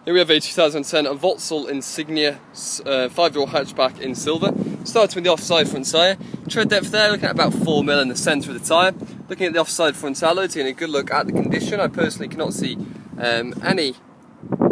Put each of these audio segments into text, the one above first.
Here we have a 2010 Vauxhall Insignia 5-door hatchback in silver. Starting with the offside front tyre. Tread depth there, looking at about 4mm in the centre of the tyre. Looking at the offside front alloy, taking a good look at the condition. I personally cannot see any,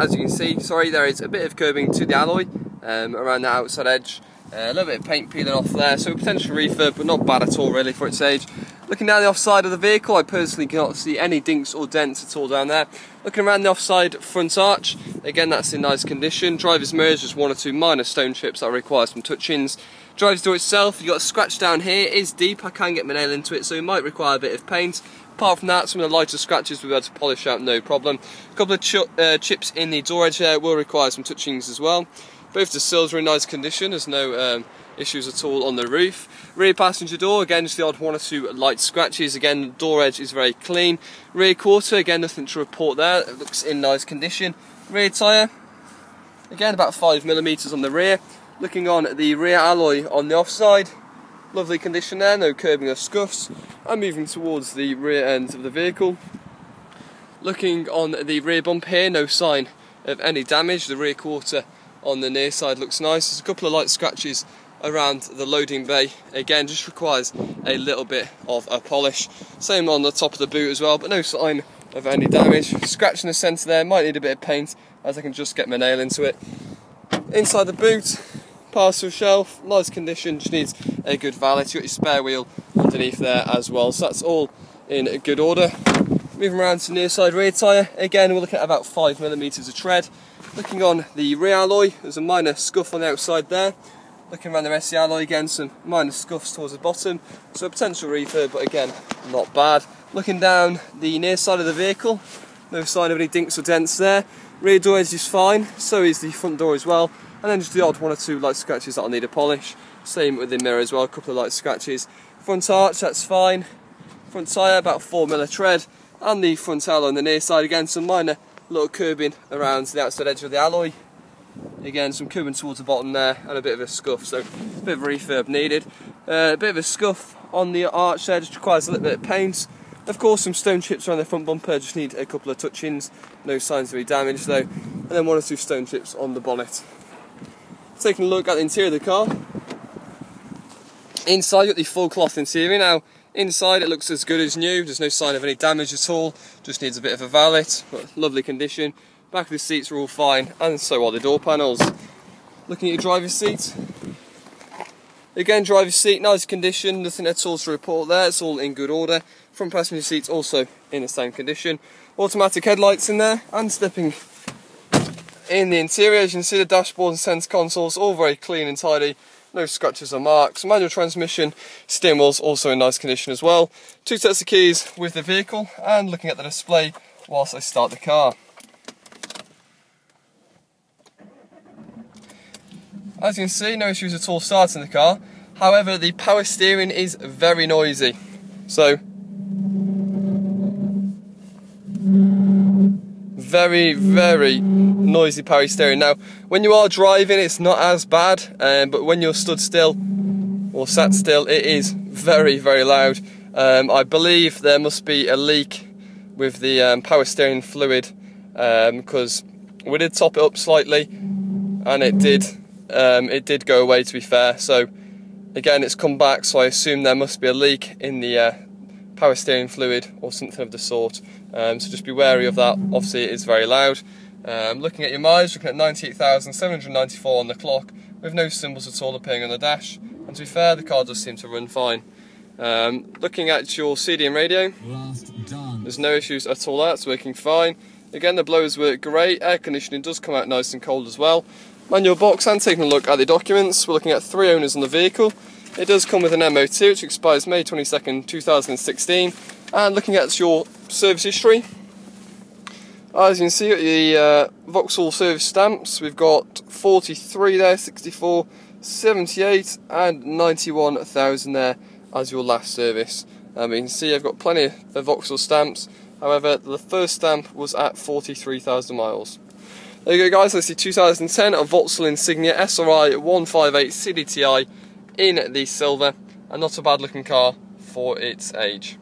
as you can see, there is a bit of curbing to the alloy around the outside edge. A little bit of paint peeling off there, so potential refurb, but not bad at all really for its age. Looking down the offside of the vehicle, I personally cannot see any dinks or dents at all down there. Looking around the offside front arch, again that's in nice condition. Driver's mirrors, just one or two minor stone chips that require some touch-ins. Driver's door itself, you've got a scratch down here, it is deep, I can get my nail into it, so it might require a bit of paint. Apart from that, some of the lighter scratches we'll be able to polish out, no problem. A couple of chips in the door edge there will require some touchings as well. Both the sills are in nice condition, there's no issues at all on the roof. Rear passenger door, again just the odd one or two light scratches, again door edge is very clean. Rear quarter, again nothing to report there, it looks in nice condition. Rear tyre, again about 5mm on the rear. Looking on the rear alloy on the offside, lovely condition there, no curbing or scuffs. I'm moving towards the rear end of the vehicle. Looking on the rear bumper here, no sign of any damage. The rear quarter on the near side looks nice. There's a couple of light scratches around the loading bay, again just requires a little bit of a polish. Same on the top of the boot as well, but no sign of any damage. Scratch in the centre there, might need a bit of paint as I can just get my nail into it. Inside the boot, parcel shelf, nice condition, just needs a good valet. You've got your spare wheel underneath there as well, so that's all in good order. Moving around to the near side rear tyre, again we're looking at about 5mm of tread. Looking on the rear alloy, there's a minor scuff on the outside there. Looking around the rest of the alloy, again some minor scuffs towards the bottom, so a potential refurb, but again not bad. Looking down the near side of the vehicle, no sign of any dinks or dents there. Rear door edge is fine, so is the front door as well, and then just the odd one or two light scratches that'll need a polish. Same with the mirror as well, a couple of light scratches. Front arch, that's fine. Front tyre, about 4mm tread, and the front alloy on the near side, again some minor little curbing around the outside edge of the alloy. Again some curbing towards the bottom there, and a bit of a scuff, so a bit of a refurb needed. A bit of a scuff on the arch there, just requires a little bit of paint. Of course some stone chips around the front bumper, just need a couple of touch-ins, no signs of any damage though, and then one or two stone chips on the bonnet. Taking a look at the interior of the car. Inside you've got the full cloth interior. Now inside it looks as good as new, there's no sign of any damage at all, just needs a bit of a valet, but lovely condition. Back of the seats are all fine, and so are the door panels. Looking at your driver's seat. Again, driver's seat, nice condition, nothing at all to report there, it's all in good order. Front passenger seats also in the same condition. Automatic headlights in there, and stepping in the interior, as you can see the dashboard and centre consoles all very clean and tidy. No scratches or marks. Manual transmission, steering wheel's also in nice condition as well. Two sets of keys with the vehicle, and looking at the display whilst I start the car. As you can see, no issues at all starting the car. However, the power steering is very noisy. So, very, very noisy power steering. Now, when you are driving, it's not as bad, but when you're stood still or sat still, it is very, very loud. I believe there must be a leak with the power steering fluid, because we did top it up slightly, and it did go away, to be fair. So again, it's come back, so I assume there must be a leak in the power steering fluid or something of the sort. So just be wary of that. Obviously it is very loud. Looking at your mileage, looking at 98,794 on the clock, with no symbols at all appearing on the dash, and to be fair, the car does seem to run fine. Looking at your CD and radio, there's no issues at all, that's working fine. Again, the blowers work great, air conditioning does come out nice and cold as well. Manual box, and taking a look at the documents, we're looking at 3 owners on the vehicle. It does come with an MOT which expires May 22nd, 2016. And looking at your service history, as you can see, the Vauxhall service stamps, we've got 43 there, 64, 78 and 91,000 there as your last service. You can see I've got plenty of Vauxhall stamps, however the first stamp was at 43,000 miles. There you go guys, that's the 2010 Vauxhall Insignia SRI 158 CDTI in the silver, and not a bad looking car for its age.